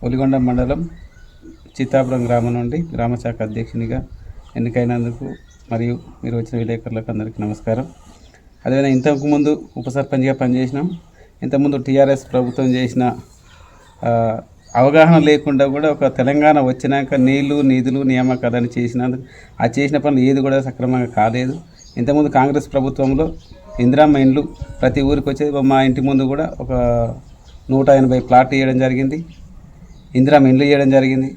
ఒలిగొండ మండలం చిత్తాపురం గ్రామం నుండి గ్రామ శాఖ అధ్యక్షునిగా ఎన్నికైనందుకు మరియు మీరు వచ్చిన విలేకరులకు అందరికీ నమస్కారం. అదేవిధంగా ఇంతకుముందు ఉప సర్పంచ్గా పనిచేసినాం. ఇంతకుముందు టీఆర్ఎస్ ప్రభుత్వం చేసిన అవగాహన లేకుండా కూడా ఒక తెలంగాణ వచ్చినాక నీళ్లు నిధులు నియామకాలని చేసినందుకు ఆ చేసిన పనులు ఏది కూడా సక్రమంగా కాలేదు. ఇంతకుముందు కాంగ్రెస్ ప్రభుత్వంలో ఇందిరమ్మ ఇండ్లు ప్రతి ఊరికి వచ్చేది. మా ఇంటి ముందు కూడా ఒక 180 ప్లాట్లు ఇవ్వడం జరిగింది. ఇందిరమ్మ ఇండ్లు ఇవ్వడం జరిగింది.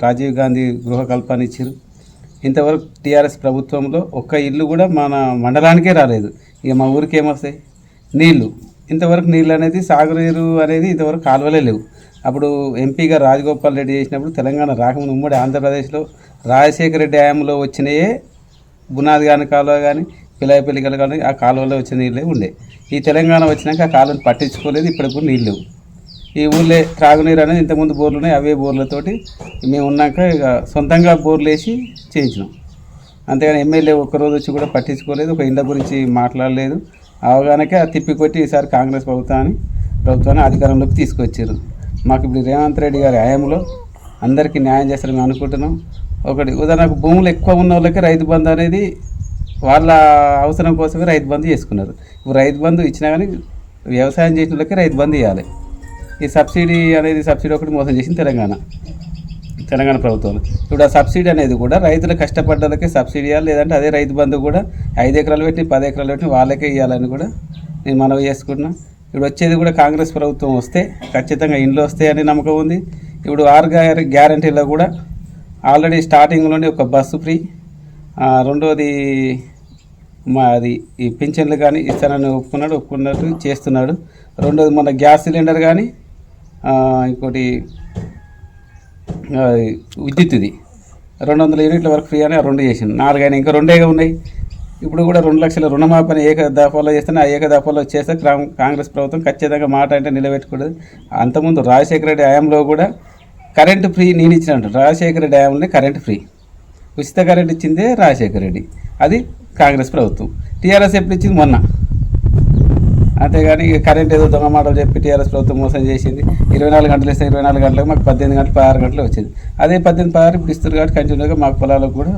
రాజీవ్ గాంధీ గృహ కల్పన ఇచ్చారు. ఇంతవరకు టీఆర్ఎస్ ప్రభుత్వంలో ఒక్క ఇల్లు కూడా మన మండలానికే రాలేదు. ఇక మా ఊరికి ఏమొస్తాయి? నీళ్లు. ఇంతవరకు నీళ్ళు అనేది సాగునీరు అనేది ఇంతవరకు కాలువలే లేవు. అప్పుడు ఎంపీగా రాజగోపాల్ రెడ్డి చేసినప్పుడు తెలంగాణ రాకముందు ఉమ్మడి ఆంధ్రప్రదేశ్లో రాజశేఖర రెడ్డి హయాంలో వచ్చినాయే బునాది కాని కాలువ కానీ పిల్లలు కానీ ఆ కాలువలో వచ్చిన నీళ్ళే ఉండే. ఈ తెలంగాణ వచ్చినాక ఆ కాలువని పట్టించుకోలేదు. ఇప్పటికి నీళ్ళు లేవు. ఈ ఊళ్ళే త్రాగునీరు అనేది ఇంతకుముందు బోర్లు ఉన్నాయి. అవే బోర్లతోటి మేము ఉన్నాక ఇక సొంతంగా బోర్లు వేసి చేయించినాం. అంతేగాని ఎమ్మెల్యే ఒక్కరోజు వచ్చి కూడా పట్టించుకోలేదు. ఒక ఇండ్ల గురించి మాట్లాడలేదు. అవగాహనకే తిప్పికొట్టి ఈసారి కాంగ్రెస్ ప్రభుత్వాన్ని అధికారంలోకి తీసుకొచ్చారు. మాకు ఇప్పుడు రేవంత్ రెడ్డి గారి హయాంలో అందరికీ న్యాయం చేస్తారని అనుకుంటున్నాం. ఒకటి ఉదాహరణకు భూములు ఎక్కువ ఉన్న వాళ్ళకి రైతు బంధు అనేది వాళ్ళ అవసరం కోసమే రైతు బంధు చేసుకున్నారు. ఇప్పుడు రైతు బంధు ఇచ్చినా కానీ వ్యవసాయం చేసిన వాళ్ళకి రైతు బంధు ఇవ్వాలి. ఈ సబ్సిడీ ఒకటి మోసం చేసింది తెలంగాణ ప్రభుత్వం. ఇప్పుడు ఆ సబ్సిడీ అనేది కూడా రైతులు కష్టపడ్డలకే సబ్సిడీ ఇవ్వాలి. లేదంటే అదే రైతు బంధు కూడా 5 ఎకరాలు పెట్టి 10 ఎకరాలు పెట్టి వాళ్ళకే ఇవ్వాలని కూడా నేను మనవి చేసుకుంటున్నా. ఇప్పుడు వచ్చేది కూడా కాంగ్రెస్ ప్రభుత్వం వస్తే ఖచ్చితంగా ఇండ్లు వస్తాయని నమ్మకం ఉంది. ఇప్పుడు 6 గ్యారంటీలో కూడా ఆల్రెడీ స్టార్టింగ్లోనే ఒక బస్సు ఫ్రీ, రెండోది అది ఈ పింఛన్లు కానీ ఇస్తానని ఒప్పుకున్నట్టు చేస్తున్నాడు. రెండోది మన గ్యాస్ సిలిండర్ కానీ ఇంకోటి విద్యుత్ది 200 యూనిట్ల వరకు ఫ్రీ అని 2 చేసింది. 4 అయినా ఇంకా 2 ఉన్నాయి. ఇప్పుడు కూడా 2 లక్షల రుణమాఫీ ఏకదఫాలో చేస్తేనే ఆ ఏకదఫాలో చేస్తే కాంగ్రెస్ ప్రభుత్వం ఖచ్చితంగా మాట అంటే నిలబెట్టుకోలేదు. అంతకుముందు రాజశేఖర రెడ్డి హయాంలో కూడా కరెంటు ఫ్రీ నేను ఇచ్చినట్టు. రాజశేఖర రెడ్డి హయాంలోనే కరెంటు ఫ్రీ, ఉచిత కరెంట్ ఇచ్చిందే రాజశేఖర రెడ్డి. అది కాంగ్రెస్ ప్రభుత్వం. టీఆర్ఎస్ ఎప్పుడు ఇచ్చింది? మొన్న. అంతేగాని కరెంట్ ఏదో దొంగ మాటలు చెప్పి టీఆర్ఎస్ ప్రభుత్వం మోసం చేసింది. 24 గంటలు ఇస్తే 24 గంటలకు మాకు 18 గంటలు 16 గంటలు వచ్చేది. అదే 18-16 ఇప్పుడు ఇస్తారు కాబట్టి కంటిన్యూగా మాకు పొలాలకు కూడా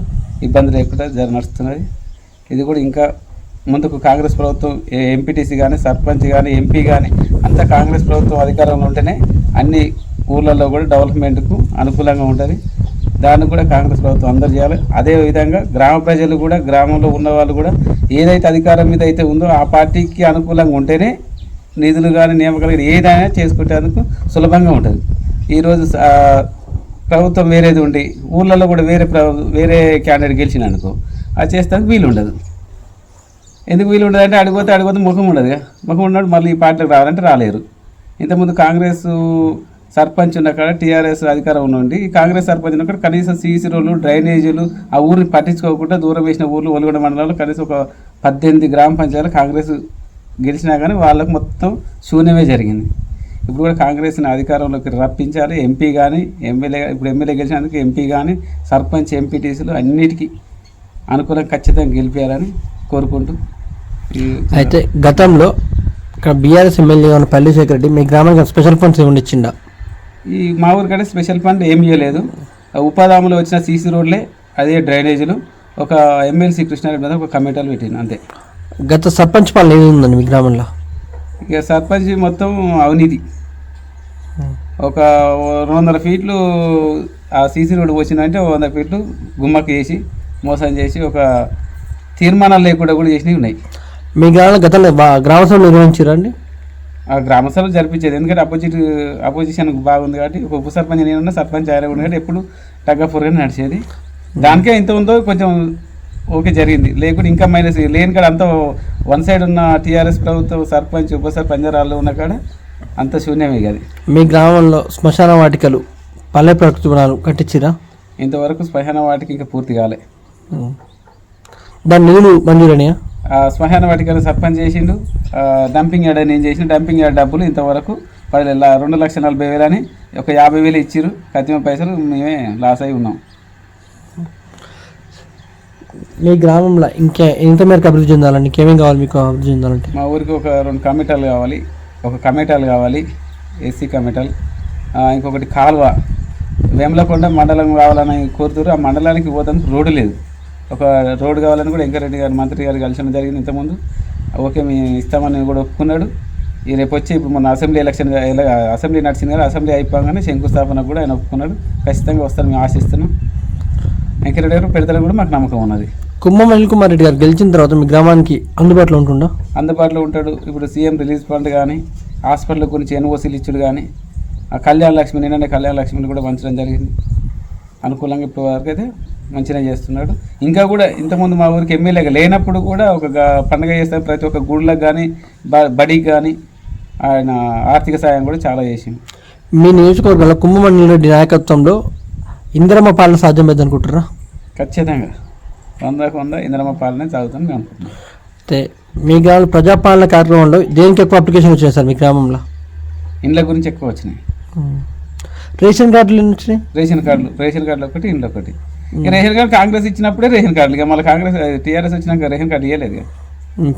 ఇబ్బంది లేకుండా నడుస్తున్నది. ఇది కూడా ఇంకా ముందుకు కాంగ్రెస్ ప్రభుత్వం ఎంపీటీసీ కానీ సర్పంచ్ కానీ ఎంపీ కానీ అంతా కాంగ్రెస్ ప్రభుత్వం అధికారంలో ఉంటేనే అన్ని ఊళ్ళల్లో కూడా డెవలప్మెంట్కు అనుకూలంగా ఉంటుంది. దాన్ని కూడా కాంగ్రెస్ ప్రభుత్వం అందరూ చేయాలి. అదేవిధంగా గ్రామ ప్రజలు కూడా గ్రామంలో ఉన్న వాళ్ళు కూడా ఏదైతే అధికారం మీద అయితే ఉందో ఆ పార్టీకి అనుకూలంగా ఉంటేనే నిధులు కానీ నియామకాలు కానీ ఏదైనా చేసుకునేందుకు సులభంగా ఉంటుంది. ఈరోజు ప్రభుత్వం వేరేది ఉండి ఊళ్ళల్లో కూడా వేరే క్యాండిడేట్ గెలిచినందుకు అది చేస్తానికి వీలు ఉండదు. ఎందుకు వీలు ఉండదు అంటే అడిగిపోతే ముఖం ఉండదుగా. ముఖం ఉన్నప్పుడు మళ్ళీ ఈ పార్టీలకు రావాలంటే రాలేరు. ఇంతకుముందు కాంగ్రెస్ సర్పంచ్ ఉన్న కాడ టీఆర్ఎస్ అధికారం నుండి కాంగ్రెస్ సర్పంచ్ ఉన్న కాడ కనీసం సీసీ రోడ్లు డ్రైనేజీలు ఆ ఊరిని పట్టించుకోకుండా దూరం వేసిన ఊర్లు ఒలిగొండ మండలంలో కనీసం ఒక 18 గ్రామ పంచాయతీలు కాంగ్రెస్ గెలిచినా కానీ వాళ్ళకు మొత్తం శూన్యమే జరిగింది. ఇప్పుడు కూడా కాంగ్రెస్ని అధికారంలోకి రప్పించాలి. ఎంపీ కానీ ఇప్పుడు ఎమ్మెల్యే గెలిచినందుకు ఎంపీ కానీ సర్పంచ్ ఎంపీటీసీలు అన్నిటికీ అనుకూలంగా ఖచ్చితంగా గెలిపేయాలని కోరుకుంటూ. అయితే గతంలో ఇక్కడ బీఆర్ఎస్ ఎమ్మెల్యే ఉన్న పల్లిశేఖర్ రెడ్డి మీ గ్రామానికి స్పెషల్ ఫండ్స్ ఏమి ఇచ్చిండా? ఈ మా ఊరికంటే స్పెషల్ ఫండ్ ఏమి ఇవ్వలేదు. ఉపాధాములు వచ్చిన సీసీ రోడ్లే, అదే డ్రైనేజీలు, ఒక ఎమ్మెల్సీ కృష్ణారెడ్డి మీద ఒక కమిటీలు పెట్టింది అంతే. గత సర్పంచ్ పాలన ఏమి ఉందండి మీ గ్రామంలో? ఇక సర్పంచ్ మొత్తం అవినీతి. ఒక 200 ఫీట్లు ఆ సీసీ రోడ్డు వచ్చిందంటే 100 ఫీట్లు గుమ్మకి వేసి మోసం చేసి ఒక తీర్మానాలు లేకుండా కూడా చేసినవి ఉన్నాయి. మీ గ్రామంలో గతంలో గ్రామసభలు నిర్వహించారా అండి? ఆ గ్రామసభలు జరిపించేది. ఎందుకంటే అపోజిషన్ బాగుంది కాబట్టి ఒక ఉప సర్పంచ్ నేనున్నా, సర్పంచ్ ఆయన ఉంది కాబట్టి ఎప్పుడు టగ్గాఫోర్గానే నడిచేది. దానికే ఇంత ఉందో కొంచెం ఓకే జరిగింది. లేకుంటే ఇంకా మైనస్. లేని కాడ అంతా వన్ సైడ్ ఉన్న టీఆర్ఎస్ ప్రభుత్వం సర్పంచ్ ఉప సర్పంచ్ రాళ్ళు ఉన్న కాడ అంత శూన్యమే కాదు. మీ గ్రామంలో శ్మశాన వాటికలు పల్లె ప్రకృతి వనాలు కట్టించిరా? ఇంతవరకు శ్మశాన వాటికి ఇంకా పూర్తి కాలే. దాని నిధులు మంజూరనియా? శ్మశాన వాటికలు సర్పంచ్ చేసిండు. డంపింగ్ యార్డ్ నేను చేసిన డంపింగ్ యార్డ్ డబ్బులు ఇంతవరకు 2,40,000 అని ఒక 50,000 ఇచ్చిర్రు. కత్తిమ పైసలు మేమే లాస్ అయి ఉన్నాం. మీ గ్రామంలో ఇంకా ఎంత మేరకు అభివృద్ధి చెందాలండి? ఇంకేమేమి కావాలి మీకు అభివృద్ధి చెందాలంటే? మా ఊరికి ఒక 2 కమిటాలు కావాలి. ఒక కమిటాలు కావాలి, ఏసీ కమిటాలు. ఇంకొకటి కాలువ వేములకొండ మండలం కావాలని కోరుతున్నారు. ఆ మండలానికి పోతానికి రోడ్డు లేదు. ఒక రోడ్డు కావాలని కూడా వెంకరెడ్డి గారు మంత్రి గారు కలిసిన జరిగింది ఇంతకుముందు. ఓకే మేము ఇస్తామని కూడా ఒప్పుకున్నాడు. ఈ రేపు వచ్చి ఇప్పుడు మన అసెంబ్లీ అసెంబ్లీ నడిచింది కదా, అసెంబ్లీ అయిపోగానే శంకుస్థాపన కూడా ఆయన ఒప్పుకున్నాడు. ఖచ్చితంగా వస్తారని మేము ఆశిస్తున్నాం. వెంకరెడ్డి గారు పెడతారని కూడా మాకు నమ్మకం ఉన్నది. కుమ్మం అనిల్ కుమార్ రెడ్డి గారు గెలిచిన తర్వాత మీ గ్రామానికి అందుబాటులో ఉంటుందా? అందుబాటులో ఉంటాడు. ఇప్పుడు సీఎం రిలీజ్ ఫండ్ కానీ, హాస్పిటల్ గురించి ఎన్ఓసీలు ఇచ్చుడు కానీ, ఆ కళ్యాణ లక్ష్మి నిన్ననే కళ్యాణ లక్ష్మిని కూడా పంచడం జరిగింది. అనుకూలంగా ఇప్పుడు వరకు అయితే మంచిగా చేస్తున్నాడు. ఇంకా కూడా ఇంతకుముందు మా ఊరికి ఎమ్మెల్యేగా లేనప్పుడు కూడా ఒక పండుగ చేస్తే ప్రతి ఒక్క గుళ్ళకి కానీ బడికి కానీ ఆయన ఆర్థిక సాయం కూడా చాలా చేసింది. మీ నియోజకవర్గంలో కుమ్మం అనిల్ రెడ్డి నాయకత్వంలో ఇందిరమ్మ పాలన సాధ్యమైంది అనుకుంటారా? ఖచ్చితంగా 100% ఇందిరమ్మ పాలనే చదువుతాను మేము అనుకుంటున్నాం. అయితే మీ గ్రామంలో ప్రజాపాలన కార్యక్రమంలో దేనికి ఎక్కువ అప్లికేషన్ వచ్చినాయి సార్ మీ గ్రామంలో? ఇండ్ల గురించి ఎక్కువ వచ్చినాయి. రేషన్ కార్డులు ఎన్ని వచ్చినాయి? రేషన్ కార్డులు ఒకటి, ఇండ్లు ఒకటి. ఇక రేషన్ కార్డు కాంగ్రెస్ ఇచ్చినప్పుడే రేషన్ కార్డులు, ఇక మళ్ళీ కాంగ్రెస్ టీఆర్ఎస్ వచ్చినాక రేషన్ కార్డు ఇవ్వలేదు.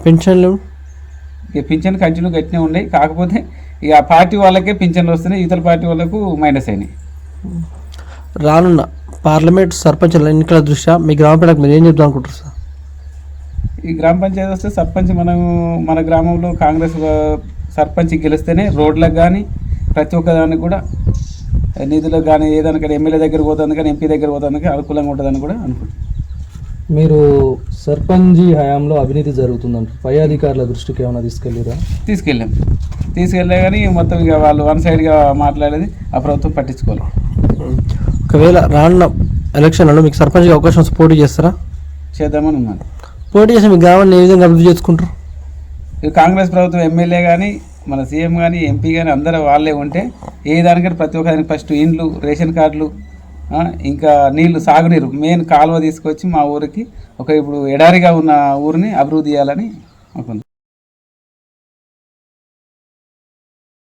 పెన్షన్లు ఇక పింఛన్ కంటిన్యూ గట్టినే ఉన్నాయి. కాకపోతే ఇక ఆ పార్టీ వాళ్ళకే పింఛన్లు వస్తున్నాయి, ఇతర పార్టీ వాళ్ళకు మైనస్ అయినాయి. రానున్న పార్లమెంట్ సర్పంచ్ ఎన్నికల దృష్ట్యా మీ గ్రామ ప్రజలకు మీరు ఏం చెప్తాం అనుకుంటారు సార్? ఈ గ్రామ పంచాయతీ వస్తే సర్పంచ్ మన గ్రామంలో కాంగ్రెస్ సర్పంచ్ గెలిస్తేనే రోడ్లకు కానీ ప్రతి ఒక్క దానికి కూడా నిధులకు కానీ ఏదైనా ఎమ్మెల్యే దగ్గర పోతుంది కానీ ఎంపీ దగ్గర పోతుంది కానీ అనుకూలంగా ఉంటుందని కూడా అనుకుంటున్నాను. మీరు సర్పంచ్ హయాంలో అవినీతి జరుగుతుందంటారు, పై అధికారుల దృష్టికి ఏమైనా తీసుకెళ్ళే కానీ మొత్తం ఇక వాళ్ళు వన్ సైడ్గా మాట్లాడేది ఆ ప్రభుత్వం పట్టించుకోవాలి. ఒకవేళ రానున్న ఎలక్షన్లలో మీకు సర్పంచ్గా అవకాశం పోటీ చేస్తారా? చేద్దామని ఉన్నాను. పోటీ చేసి మీ గ్రామాన్ని ఏ విధంగా అభివృద్ధి చేసుకుంటారు? ఇక కాంగ్రెస్ ప్రభుత్వం ఎమ్మెల్యే కానీ మన సీఎం కానీ ఎంపీ కానీ అందరూ వాళ్ళే ఉంటే ఏ దానికంటే ప్రతి ఒక్కరికి ఫస్ట్ ఇండ్లు, రేషన్ కార్డులు, ఇంకా నీళ్లు, సాగునీరు, మెయిన్ కాలువ తీసుకొచ్చి మా ఊరికి ఇప్పుడు ఎడారిగా ఉన్న ఊరిని అభివృద్ధి చేయాలని అనుకుంటున్నాను.